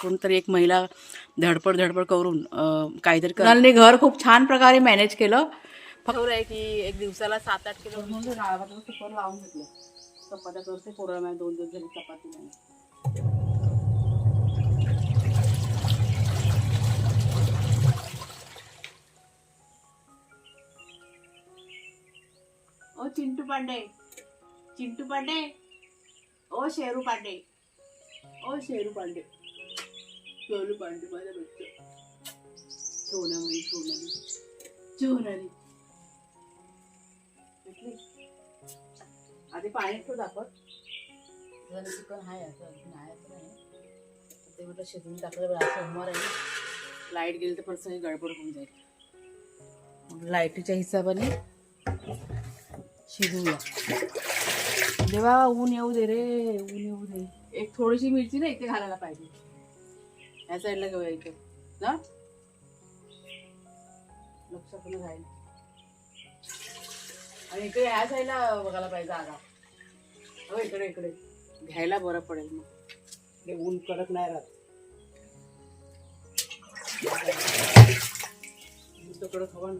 कोणतरी एक महिला धडपड करून काहीतरी कुणालने घर खूप छान प्रकारे मॅनेज केलं. फक्त आहे की एक दिवसाला 7-8 किलो सुपर लावून घेतलं. चपात्या करते पोरं, 2 दिवस झाली चपाती नाही. ओ चिंटू पांडे, चिंटू पांडे, ओ शेरू पांडे, ओ शेरू पांडे, शेरू पांडे माझ्या बच्चा सोनामणी सोनाली. आधी पाणी तो दाखवत चिकन आहे असं अजून आहे असं नाही ते म्हटलं शिजवून टाकलं. आज सोमवार आहे, लाईट गेली तर परत सगळी गडबड होऊन जाईल. लाईटीच्या हिशोबाने शिजवूया. देवा ऊन येऊ दे रे, ऊन येऊ दे. एक थोडीशी मिरची ना इथे घालायला पाहिजे. या साईडला घेऊया इथे ना, लक्ष पण राहील. आणि इकडे या साईडला बघायला पाहिजे जागा. हो इकडे इकडे घ्यायला बरं पडेल, मग ते ऊन कडक नाही राहत. कडक हवा ना.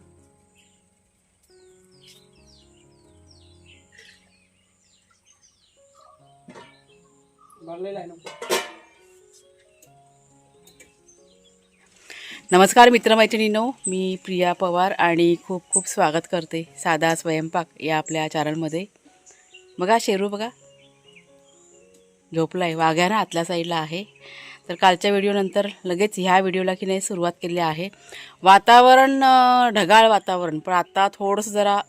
भरलेला आहे नको. नमस्कार मित्रमैत्रिणींनो, मी प्रिया पवार आणि खूप खूप स्वागत करते साधा स्वयंपाक या आपल्या चॅनलमध्ये. बघा शेरू बघा झोपला आहे. वाघ्या ना आतल्या साईडला आहे. तर कालच्या व्हिडिओनंतर लगेच ह्या व्हिडिओला की नाही सुरुवात केली आहे. वातावरण ढगाळ वातावरण, पण आता थोडंसं जरा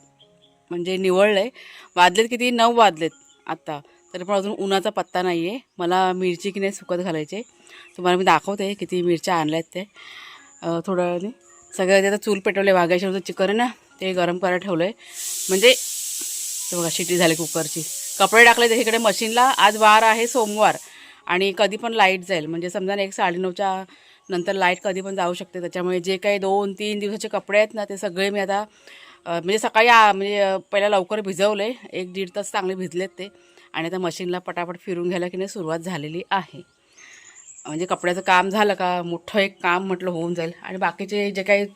म्हणजे निवळलं आहे. वाजलेत किती 9 वाजलेत आत्ता, तरी पण अजून उन्हाचा पत्ता नाही आहे. मला मिरची की नाही सुकत घालायचे, तुम्हाला मी दाखवते किती मिरच्या आणल्यात ते. थोड्या वेळाने सगळं आता चूल पेटवले. वाघाशिवचं चिकन आहे ना ते गरम करायला ठेवलं आहे. म्हणजे बघा शिटी झाली कुकरची. कपडे टाकले ते इकडे मशीनला. आज वार आहे सोमवार आणि कधी पण लाईट जाईल. म्हणजे समजा 1-9:30च्या नंतर लाईट कधी पण जाऊ शकते. त्याच्यामुळे जे काही 2-3 दिवसाचे कपडे आहेत ना ते सगळे मी आता म्हणजे सकाळी म्हणजे पहिला लवकर भिजवले. 1-1.5 तास चांगले भिजलेत ते. आणि आता मशीनला पटापट फिरून घ्यायला की नाही सुरुवात झालेली आहे. म्हणजे कपड्याचं काम झालं का मोठं एक काम म्हटलं होऊन जाईल. आणि बाकीचे जे काही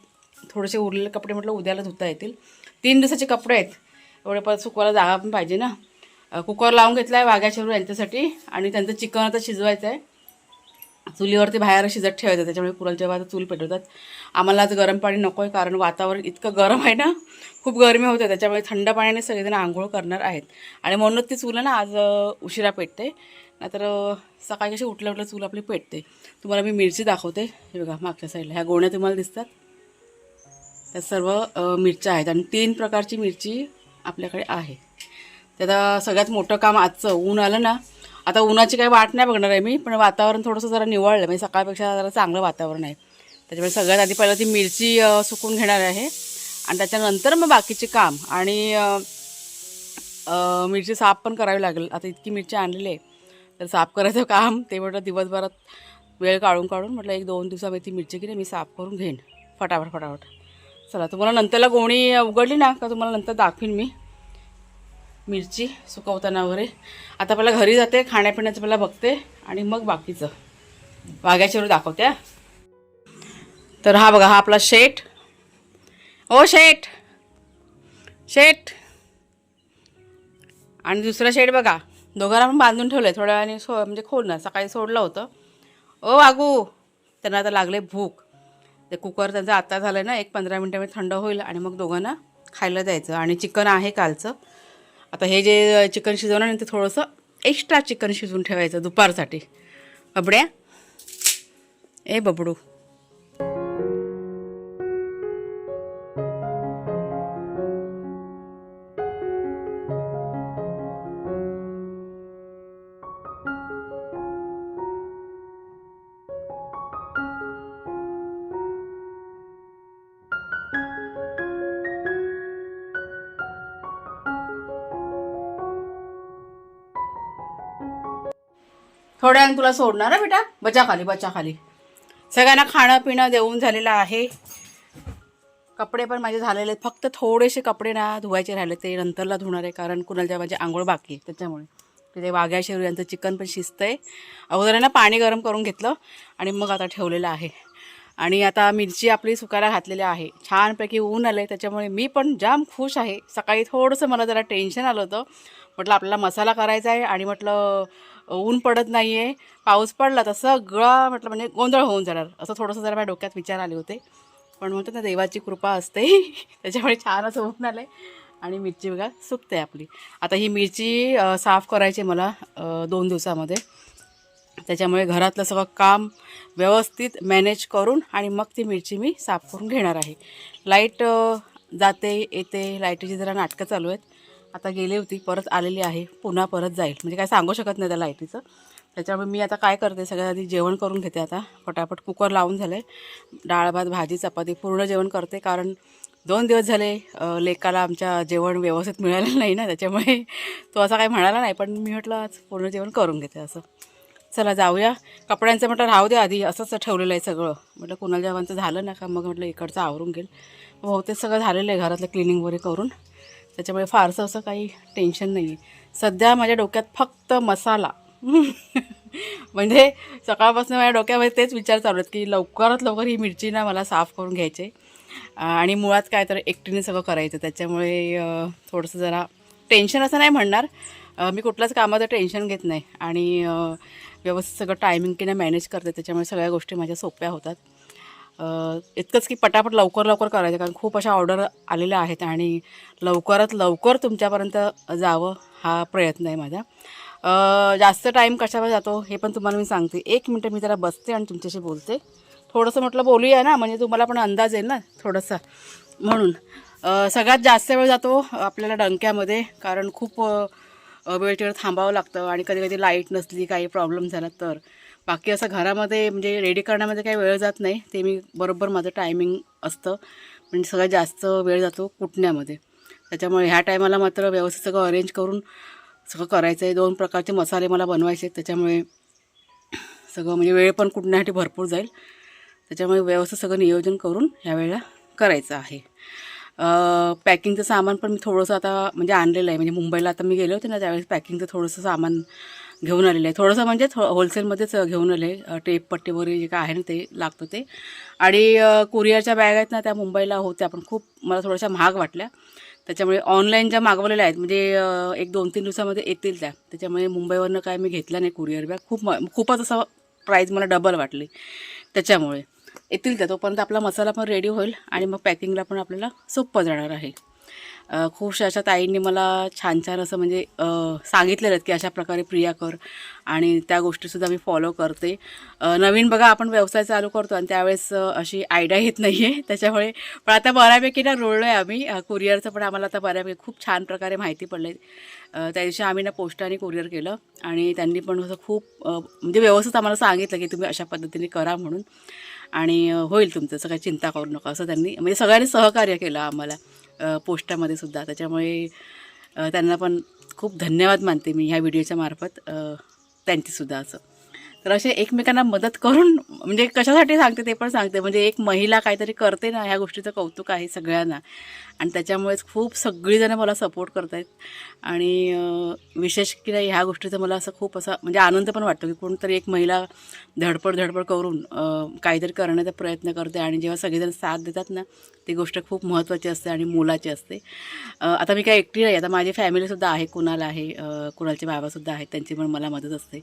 थोडेसे उरलेले कपडे म्हटलं उद्याला धुता येतील. 3 दिवसाचे कपडे आहेत, एवढे परत सुकवायला जागा पण पाहिजे ना. कुकर लावून घेतला आहे वाघ्याशिरू यांच्यासाठी. आणि त्यांचं चिकन आता शिजवायचं आहे. चुलीवरती बाहेर शिजत ठेवायचं, त्याच्यामुळे पुरण जेव्हा आता चूल पेटवतात. आम्हाला आज गरम पाणी नको आहे, कारण वातावरण इतकं गरम आहे ना, खूप गरमी होते. त्याच्यामुळे थंड पाण्याने सगळेजण आंघोळ करणार आहेत. आणि म्हणूनच ती चूल ना आज उशिरा पेटते, नाहीतर सकाळी कशी उठल्या चूल आपली पेटते. तुम्हाला मी मिरची दाखवते. हे बघा मागच्या साईडला ह्या गोण्या तुम्हाला दिसतात, त्या सर्व मिरच्या आहेत. आणि 3 प्रकारची मिरची आपल्याकडे आहे. त्यात सगळ्यात मोठं काम आजचं ऊन आलं ना. आता उन्हाची काही वाट नाही बघणार आहे मी, पण वातावरण थोडंसं जरा निवळलं, म्हणजे सकाळपेक्षा जरा चांगलं वातावरण आहे. त्याच्यामुळे सगळ्यात आधी पहिलं ती मिरची सुकून घेणार आहे आणि त्याच्यानंतर मग बाकीचे काम. आणि मिरची साफ पण करावी लागेल. आता इतकी मिरची आणलेली आहे, तर साफ करायचं काम ते म्हटलं दिवसभरात वेळ काढून म्हटलं 1-2 दिवसामध्ये ती मिरची की नाही मी साफ करून घेईन फटाफट. चला तुम्हाला नंतरला गोणी उघडली ना का तुम्हाला नंतर दाखवीन मी मिरची सुकवताना वगैरे. आता पहिला घरी जाते, खाण्यापिण्याचं पहिला बघते आणि मग बाकीचं वाघ्याशिरू दाखवते. तर हा बघा, हा आपला शेट. ओ शेट आणि दुसरा शेट बघा, दोघांना पण बांधून ठेवलं आहे थोड्या वेळाने. म्हणजे खोलणार, सकाळी सोडलं होतं. ओ वागू, त्यांना आता लागले भूक. ते कुकर त्यांचं आता झालं आहे ना, 1-15 मिनटामध्ये थंड होईल आणि मग दोघांना खायला द्यायचं. आणि चिकन आहे कालचं. आता हे जे चिकन शिजवणार नाही ते थोडंसं एक्स्ट्रा चिकन शिजवून ठेवायचं दुपारसाठी. बबड्या ए बबडू. थोड्या वेळाने तुला सोडणार आहे बेटा. बचा खाली. सगळ्यांना खाणं पिणं देऊन झालेलं आहे. कपडे पण माझे झालेले आहेत. फक्त थोडेसे कपडे ना धुवायचे राहिले, ते नंतरला धुणार आहे, कारण कुणाला माझी आंघोळ बाकी आहे त्याच्यामुळे. तिथे वाघ्या शेरू यांचं चिकन पण शिजतं आहे. अगोदर ना पाणी गरम करून घेतलं आणि मग आता ठेवलेलं आहे. आणि आता मिरची आपली सुकायला घातलेली आहे. छानपैकी ऊन आलं आहे, त्याच्यामुळे मी पण जाम खुश आहे. सकाळी थोडंसं मला जरा टेन्शन आलं होतं. म्हटलं आपल्याला मसाला करायचा आहे आणि म्हटलं ऊन पडत नाही आहे, पाऊस पडला तर सगळं म्हटलं म्हणजे गोंधळ होऊन जाणार, असं थोडंसं जरा माझ्या डोक्यात विचार आले होते. पण म्हणतो ना देवाची कृपा असते त्याच्यामुळे छान असं ऊन आलं आहे. आणि मिरची बघा सुकते आपली. आता ही मिरची साफ करायची मला 2 दिवसामध्ये. त्याच्यामुळे घरातलं सगळं काम व्यवस्थित मॅनेज करून आणि मग ती मिरची मी साफ करून घेणार आहे. लाईट जाते येते, लाईटीची जरा नाटकं चालू आहेत. आता गेली होती, परत आलेली आहे, पुन्हा परत जाईल, म्हणजे काय सांगू शकत नाही त्या लाईटीचं. त्याच्यामुळे मी आता काय करते, सगळ्यात आधी जेवण करून घेते. आता पटापट कुकर लावून झालं आहे. डाळ भात भाजी चपाती पूर्ण जेवण करते, कारण 2 दिवस झाले लेकाला आमच्या जेवण व्यवस्थित मिळालं नाही ना, त्याच्यामुळे तो असा काही म्हणाला नाही. पण मी म्हटलं आज पूर्ण जेवण करून घेते असं. चला जाऊया. कपड्यांचं म्हटलं राहू दे, आधी असंच ठेवलेलं आहे सगळं. म्हटलं कुणाल जेवणाचं झालं ना का मग म्हटलं इकडचं आवरून घेईल. बहुतेक सगळं झालेलं आहे घरातलं क्लिनिंग वगैरे करून, त्याच्यामुळे फारसं असं काही टेन्शन नाही आहे. सध्या माझ्या डोक्यात फक्त मसाला म्हणजे सकाळपासून माझ्या डोक्यामध्ये तेच विचार चालू आहेत की लवकरात लवकर ही मिरची ना मला साफ करून घ्यायची. आणि मुळात काय तर एकटीने सगळं करायचं, त्याच्यामुळे थोडंसं जरा टेन्शन असं नाही म्हणणार. मी कुठल्याच कामाचं टेन्शन घेत नाही आणि व्यवस्थित सगळं टायमिंग की नाही मॅनेज करते, त्याच्यामुळे सगळ्या गोष्टी माझ्या सोप्या होतात. इतकंच की पटापट लवकर लवकर करायचं, कारण खूप अशा ऑर्डर आलेल्या आहेत आणि लवकरात लवकर तुमच्यापर्यंत जावं हा प्रयत्न आहे माझा. जास्त टाईम कशावर जातो हे पण तुम्हाला मी सांगते. 1 मिनटं मी जरा बसते आणि तुमच्याशी बोलते. थोडंसं म्हटलं बोलूया ना, म्हणजे तुम्हाला पण अंदाज येईल ना थोडासा, म्हणून. सगळ्यात जास्त वेळ जातो आपल्याला डंक्यामध्ये, कारण खूप वेळ तिकडे थांबावं लागतं आणि कधी कधी लाईट नसली, काही प्रॉब्लेम झाला तर. बाकी असं घरामध्ये म्हणजे रेडी करण्यामध्ये काही वेळ जात नाही, ते मी बरोबर माझं टायमिंग असतं. म्हणजे सगळ्यात जास्त वेळ जातो कुटण्यामध्ये. त्याच्यामुळे ह्या टायमाला मात्र व्यवस्थित सगळं अरेंज करून सगळं करायचं आहे. 2 प्रकारचे मसाले मला बनवायचे आहेत, त्याच्यामुळे सगळं म्हणजे वेळ पण कुटण्यासाठी भरपूर जाईल. त्याच्यामुळे व्यवस्थित सगळं नियोजन करून ह्यावेळेला करायचं आहे. पॅकिंगचं सामान पण मी थोडंसं आता म्हणजे आणलेलं आहे. म्हणजे मुंबईला आता मी गेले होते ना, त्यावेळेस पॅकिंगचं थोडंसं सामान घेऊन आलेलं आहे. थोडंसं म्हणजे होलसेलमध्येच घेऊन आले. टेप पट्टी वगैरे जे काय आहे ना ते लागतं ते. आणि कुरिअरच्या बॅग आहेत ना, त्या मुंबईला होत्या पण खूप मला थोड्याशा महाग वाटल्या. त्याच्यामुळे ऑनलाईन ज्या मागवलेल्या आहेत म्हणजे 1-2-3 दिवसामध्ये येतील त्या. त्याच्यामुळे मुंबईवरनं काय मी घेतला नाही कुरिअर बॅग. खूपच असं प्राईज मला डबल वाटली, त्याच्यामुळे येतील त्या. तोपर्यंत आपला मसाला पण रेडी होईल आणि मग पॅकिंगला पण आपल्याला सोपं जाणार आहे. खूपशा अशा ताईंनी मला छान छान असं म्हणजे सांगितलेलं की अशा प्रकारे प्रिया कर, आणि त्या गोष्टीसुद्धा मी फॉलो करते. नवीन बघा आपण व्यवसाय चालू करतो आणि त्यावेळेस अशी आयडिया येत नाही आहे, त्याच्यामुळे. पण आता बऱ्यापैकी ना रुळलो आहे आम्ही. कुरिअरचं पण आम्हाला आता बऱ्यापैकी खूप छान प्रकारे माहिती पडलं आहे. त्या दिवशी आम्ही ना पोस्टाने कुरिअर केलं आणि त्यांनी पण असं खूप म्हणजे व्यवस्थित आम्हाला सांगितलं की तुम्ही अशा पद्धतीने करा म्हणून, आणि होईल तुमचं, असं काही चिंता करू नका असं त्यांनी म्हणजे सगळ्यांनी सहकार्य केलं आम्हाला पोस्टामध्ये सुद्धा. त्याच्यामुळे त्यांना पण खूप धन्यवाद मानते मी ह्या व्हिडिओच्या मार्फत त्यांचीसुद्धा. असं तर असे एकमेकांना मदत करून, म्हणजे कशासाठी सांगते ते पण सांगते. म्हणजे एक महिला काहीतरी करते ना, ह्या गोष्टीचं कौतुक आहे सगळ्यांना, आणि त्याच्यामुळेच खूप सगळीजणं मला सपोर्ट करत आहेत. आणि विशेष की नाही ह्या गोष्टीचं मला असं खूप असा म्हणजे आनंद पण वाटतो की कोणतरी एक महिला धडपड करून काहीतरी करण्याचा प्रयत्न करते, आणि जेव्हा सगळेजण साथ देतात ना, ती गोष्ट खूप महत्त्वाची असते आणि मोलाची असते. आता मी काय एकटी नाही, आता माझी फॅमिलीसुद्धा आहे, कुणाल आहे, कुणालचे बाबासुद्धा आहेत, त्यांची पण मला मदत असते.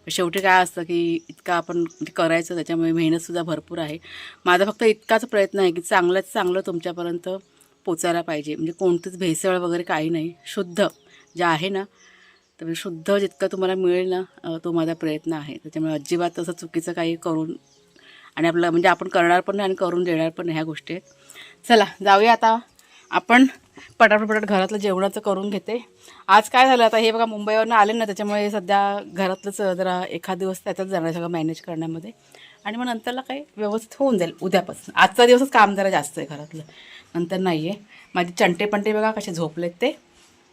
शेवटी काय असतं की इतकं आपण म्हणजे करायचं, त्याच्यामुळे मेहनतसुद्धा भरपूर आहे. माझा फक्त इतकाच प्रयत्न आहे की चांगल्यात चांगलं तुमच्यापर्यंत पोचायला पाहिजे. म्हणजे कोणतीच भेसळ वगैरे काही नाही, शुद्ध जे आहे ना, तर शुद्ध जितकं तुम्हाला मिळेल ना, तो माझा प्रयत्न आहे. त्याच्यामुळे अजिबात तसं चुकीचं काही करून, आणि आपलं म्हणजे आपण करणार पण नाही आणि करून देणार पण नाही, ह्या गोष्टी आहेत. चला जाऊया आता आपण. पटापट घरातलं जेवणाचं करून घेते. आज काय झालं, आता हे बघा मुंबईवरनं आले ना, त्याच्यामुळे सध्या घरातलंच जरा एखाद दिवस त्याच्यात जाणार सगळं मॅनेज करण्यामध्ये, आणि मग नंतरला काही व्यवस्थित होऊन जाईल उद्यापासून. आजचा दिवसच काम जरा जास्त आहे घरातलं, नंतर नाही आहे. माझे चंटे पंटे बघा कसे झोपलेत ते.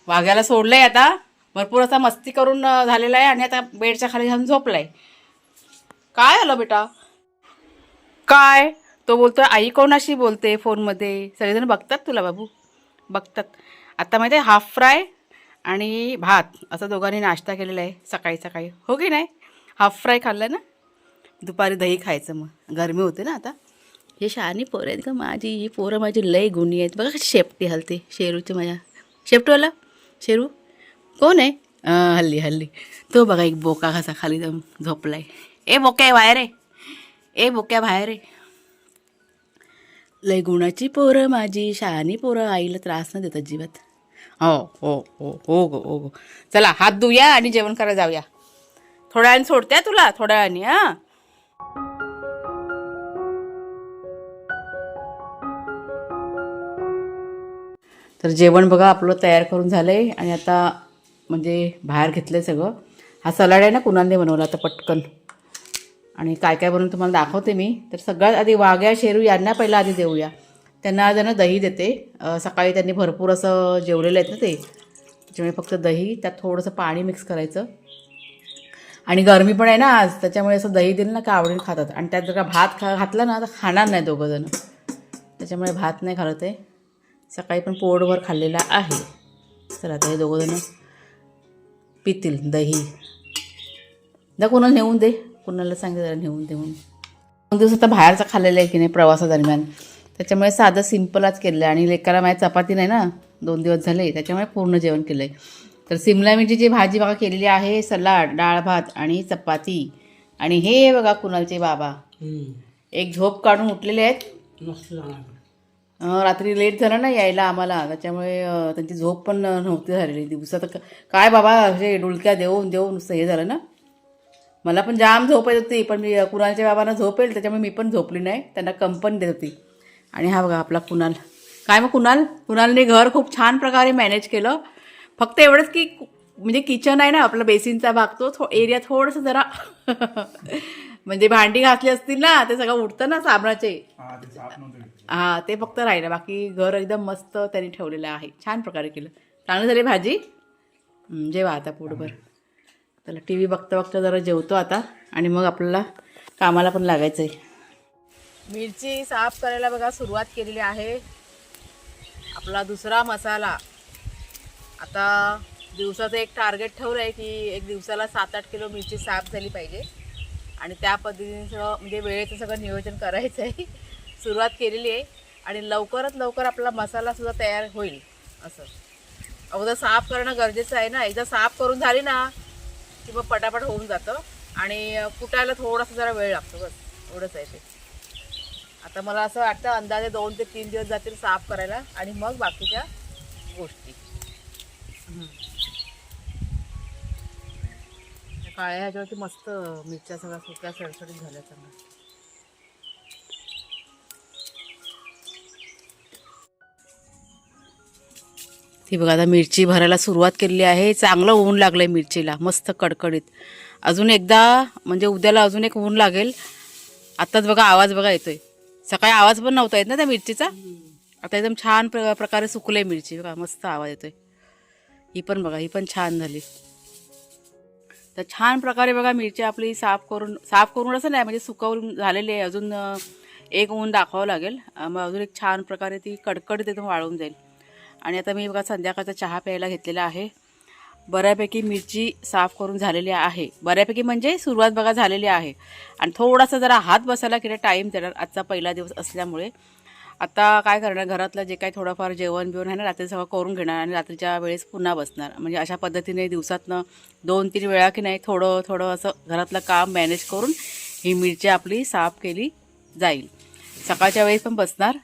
वाघ्याला सोडलं आहे आता, भरपूर असा मस्ती करून झालेला आहे, आणि आता बेडच्या खाली घालून झोपला आहे. काय आलं बेटा, काय तो बोलतो आई कोणाशी बोलते फोनमध्ये, सगळेजण बघतात तुला बाबू, बघतात. आता माहिती आहे हाफ फ्राय आणि भात असं दोघांनी नाश्ता केलेला आहे सकाळी सकाळी, हो की नाही? हाफ फ्राय खाल्लं ना, दुपारी दही खायचं, मग गरमी होते ना आता. हे शहाणी पोरं आहेत का माझी, ही पोरं माझी लई गुणी आहेत बघा. शेपटी हलते शेरूची माझ्या, शेपटूवाला शेरू कोण आहे? हल्ली हल्ली तो बघा, एक बोका कसा खाली जाऊन झोपलाय. ए बोक्या बाहेर आहे, ए बोक्या बाहेर आहे. लय गुणाची पोरं माझी, शहाणी पोरं, आईला त्रास न देतात जीवात. हो हो हो हो गो हो गो. चला हात धुया आणि जेवण करायला जाऊया. थोड्या वेळाने सोडते तुला, थोड्या वेळाने. हां, तर जेवण बघा आपलं तयार करून झालं आहे. आणि आता म्हणजे बाहेर घेतलं आहे सगळं. हा सलाड आहे ना कुणालने बनवला आता पटकन. आणि काय काय बनवून तुम्हाला दाखवते मी. तर सगळ्यात आधी वाघ्या शेरू यांना पहिला आधी देऊया. त्यांना आज ना दही देते. सकाळी त्यांनी भरपूर असं जेवलेलं आहेत ना ते, त्याच्यामुळे फक्त दही, त्यात थोडंसं पाणी मिक्स करायचं. आणि गरमी पण आहे ना आज, त्याच्यामुळे असं दही दिलं ना का आवडीने खातात. आणि त्यात जर का भात घातला ना तर खाणार नाही दोघंजण, त्याच्यामुळे भात नाही घालत आहे. सकाळी पण पोटभर खाल्लेला आहे. चला आता हे दोघंजण पितील दही. दा कुणाला नेऊन दे, कुणाला सांगते जरा नेऊन दे म्हणून. 2 दिवस आता बाहेरचं खाल्लेलं आहे की नाही प्रवासादरम्यान, त्याच्यामुळे साधं सिम्पलच केलं आहे. आणि लेकाला माझ्या चपाती नाही ना 2 दिवस झाले, त्याच्यामुळे पूर्ण जेवण केलं आहे. तर सिमला मिरचीची भाजी बघा केलेली आहे, सलाड, डाळ भात आणि चपाती. आणि हे बघा कुणालचे बाबा एक झोप काढून उठलेले आहेत. रात्री लेट झालं ना यायला आम्हाला, त्याच्यामुळे त्यांची झोप पण नव्हती झालेली दिवसात. काय बाबा असे डुलक्या देऊन देऊन नुसतं हे झालं ना. मला पण जाम झोप येत होती, पण मी कुणालच्या बाबांना झोप येईल त्याच्यामुळे मी पण झोपली नाही, त्यांना कंपनी देत होती. आणि हा बघा आपला कुणाल. काय मग कुणालने घर खूप छान प्रकारे मॅनेज केलं. फक्त एवढंच की म्हणजे किचन आहे ना आपला बेसिनचा भाग, तो एरिया थोडंसं जरा म्हणजे भांडी घासली असतील ना ते सगळं उठतं ना साबणाचे, हां ते फक्त राहिलं. बाकी घर एकदम मस्त त्यांनी ठेवलेलं आहे, छान प्रकारे केलं. चांगली झाली भाजी. जेवा आता पोटभर. त्याला टी व्ही बघता बघता जरा जेवतो आता, आणि मग आपल्याला कामाला पण लागायचं आहे. मिरची साफ करायला बघा सुरुवात केलेली आहे. आपला दुसरा मसाला. आता दिवसाचं एक टार्गेट ठेवलं आहे की एक दिवसाला 7-8 किलो मिरची साफ झाली पाहिजे. आणि त्या पद्धतीने सगळं म्हणजे वेळेचं सगळं नियोजन करायचं आहे. सुरुवात केलेली आहे आणि लवकरात लवकर आपला मसालासुद्धा तयार होईल. असं अगोदर साफ करणं गरजेचं आहे ना. एकदा साफ करून झाली ना की मग पटापट होऊन जातं. आणि कुटायला थोडासा जरा वेळ लागतो, बस एवढंच आहे ते. आता मला असं वाटतं अंदाजे 2 ते 3 दिवस जातील साफ करायला, आणि मग बाकीच्या गोष्टी. काळ्या ह्याच्यावरती मस्त मिरच्या सगळ्या सुक्या सडसडीत झाल्या चांगल्या. ती बघा आता मिरची भरायला सुरुवात केलेली आहे. चांगलं ऊन लागलं आहे मिरचीला, मस्त कडकडीत. अजून एकदा म्हणजे उद्याला अजून एक ऊन लागेल. आत्ताच बघा आवाज बघा येतोय, सकाळी आवाज पण नव्हता येत ना त्या मिरचीचा. आता एकदम छान प्रकारे सुकले मिरची बघा, मस्त आवाज येतोय. ही पण बघा, ही पण छान झाली. तर छान प्रकारे बघा मिरची आपली साफ करून असं नाही म्हणजे सुकवून झालेली आहे. अजून एक ऊन दाखवावं लागेल, मग अजून एक छान प्रकारे ती कडकडीत एकदम वाळून जाईल. आणि आता मी बघा संध्याकाळचा चहा प्यायला घेतलेला आहे. बऱ्यापैकी मिरची साफ करून झालेली आहे, बऱ्यापैकी म्हणजे सुरुवात बघा झालेली आहे. आणि थोडासा जरा हात बसायला किती टाईम देणार आजचा पहिला दिवस असल्यामुळे. आता काय करणार, घरातलं जे काही थोडंफार जेवण बिवण आहे ना रात्री सगळं करून घेणार आणि रात्रीच्या वेळेस पुन्हा बसणार. म्हणजे अशा पद्धतीने दिवसातनं 2-3 वेळा की नाही थोडं थोडं असं घरातलं काम मॅनेज करून ही मिरची आपली साफ केली जाईल. सकाळच्या वेळेस पण बसणार,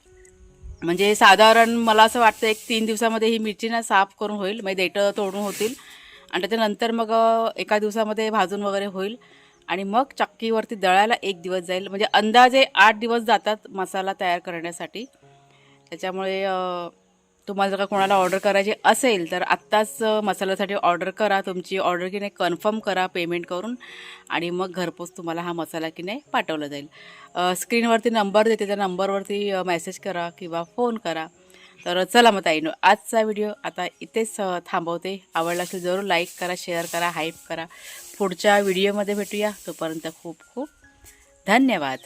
म्हणजे साधारण मला असं वाटतं 1-3 दिवसामध्ये ही मिरची ना साफ करून होईल. म्हणजे देठं तोडून होतील आणि त्याच्यानंतर मग एका दिवसामध्ये भाजून वगैरे होईल. आणि मग चक्कीवरती दळायला 1 दिवस जाईल. म्हणजे अंदाजे 8 दिवस जातात मसाला तयार करण्यासाठी. त्याच्यामुळे तुम्हाला जर का कोणाला ऑर्डर करायची असेल तर आत्ताच मसाल्यासाठी ऑर्डर करा. तुमची ऑर्डर की नाही कन्फर्म करा पेमेंट करून, आणि मग घरपोच तुम्हाला हा मसाला की नाही पाठवला जाईल. स्क्रीनवरती नंबर देते, त्या नंबरवरती मेसेज करा किंवा फोन करा. तर चला मग ताईनो, आजचा व्हिडिओ आता इथेच थांबवते. आवडला असेल जरूर लाईक करा, शेअर करा, हाईप करा. पुढच्या व्हिडिओमध्ये भेटूया. तोपर्यंत खूप खूप धन्यवाद.